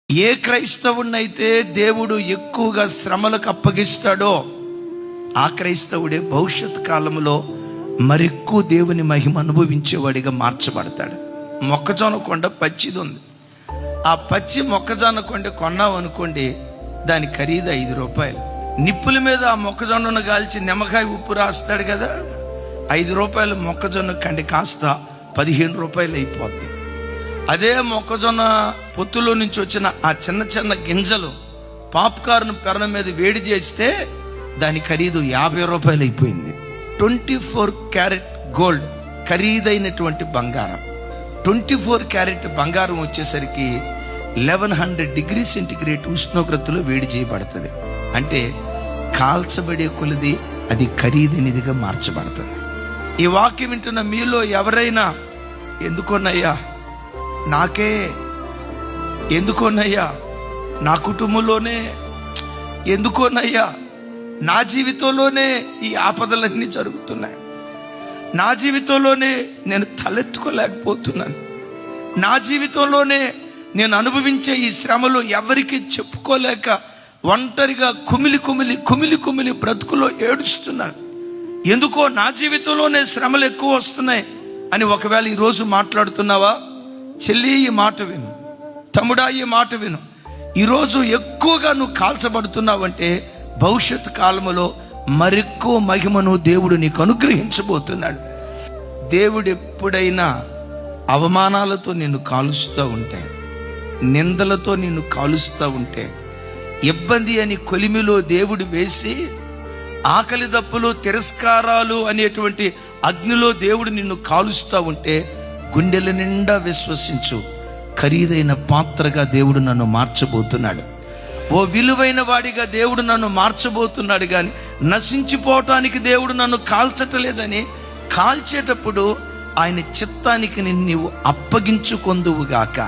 ఏ క్రైస్తవుడినైతే దేవుడు ఎక్కువగా శ్రమలకు అప్పగిస్తాడో ఆ క్రైస్తవుడే భవిష్యత్ కాలంలో మరెక్కువ దేవుని మహిమ అనుభవించేవాడిగా మార్చబడతాడు. మొక్కజొన్న కొండ పచ్చిది ఉంది. ఆ పచ్చి మొక్కజొన్న కొండ కొన్నాం అనుకోండి, దాని ఖరీదు 5 రూపాయలు. నిప్పుల మీద ఆ మొక్కజొన్నను కాల్చి నిమ్మకాయ ఉప్పు రాస్తాడు కదా, 5 రూపాయలు మొక్కజొన్న కండి కాస్త 15 రూపాయలు అయిపోద్ది. అదే మొక్కజొన్న పొత్తులో నుంచి వచ్చిన ఆ చిన్న చిన్న గింజలు పాప్కార్న్ పెరణ మీద వేడి చేస్తే దాని ఖరీదు 50 రూపాయలు అయిపోయింది. 24 క్యారెట్ గోల్డ్, ఖరీదైనటువంటి బంగారం. 24 క్యారెట్ బంగారం వచ్చేసరికి 1100 డిగ్రీ సెంటిగ్రేడ్ ఉష్ణోగ్రతలో వేడి చేయబడుతుంది. అంటే కాల్చబడే కొలది అది ఖరీదైనదిగా మార్చబడుతుంది. ఈ వాక్యం వింటున్న మీలో ఎవరైనా ఎందుకోనయ్యా నాకే, ఎందుకోనయ్యా నా కుటుంబంలోనే, ఎందుకోనయ్యా నా జీవితంలోనే ఈ ఆపదలన్నీ జరుగుతున్నాయి, నా జీవితంలోనే నేను తలెత్తుకోలేకపోతున్నాను, నా జీవితంలోనే నేను అనుభవించే ఈ శ్రమలు ఎవరికి చెప్పుకోలేక ఒంటరిగా కుమిలి బ్రతుకులో ఏడుస్తున్నాను, ఎందుకో నా జీవితంలోనే శ్రమలు ఎక్కువ వస్తున్నాయి అని ఒకవేళ ఈరోజు మాట్లాడుతున్నావా? చెల్లి, ఈ మాట విను. తమ్ముడా, ఈ మాట విను. ఈరోజు ఎక్కువగా నువ్వు కాల్చబడుతున్నావంటే భవిష్యత్ కాలంలో మరెక్కువ మహిమను దేవుడు నీకు అనుగ్రహించబోతున్నాడు. దేవుడు ఎప్పుడైనా అవమానాలతో నిన్ను కాలుస్తూ ఉంటే, నిందలతో నిన్ను కాలుస్తూ ఉంటే, ఇబ్బంది అని కొలిమిలో దేవుడు వేసి ఆకలి దప్పులు తిరస్కారాలు అనేటువంటి అగ్నిలో దేవుడు నిన్ను కాలుస్తూ ఉంటే గుండెల నిండా విశ్వసించు, ఖరీదైన పాత్రగా దేవుడు నన్ను మార్చబోతున్నాడు. ఓ విలువైన వాడిగా దేవుడు నన్ను మార్చబోతున్నాడు. కానీ నశించిపోవటానికి దేవుడు నన్ను కాల్చటలేదని, కాల్చేటప్పుడు ఆయన చిత్తానికి నీవు అప్పగించుకొందువుగాక.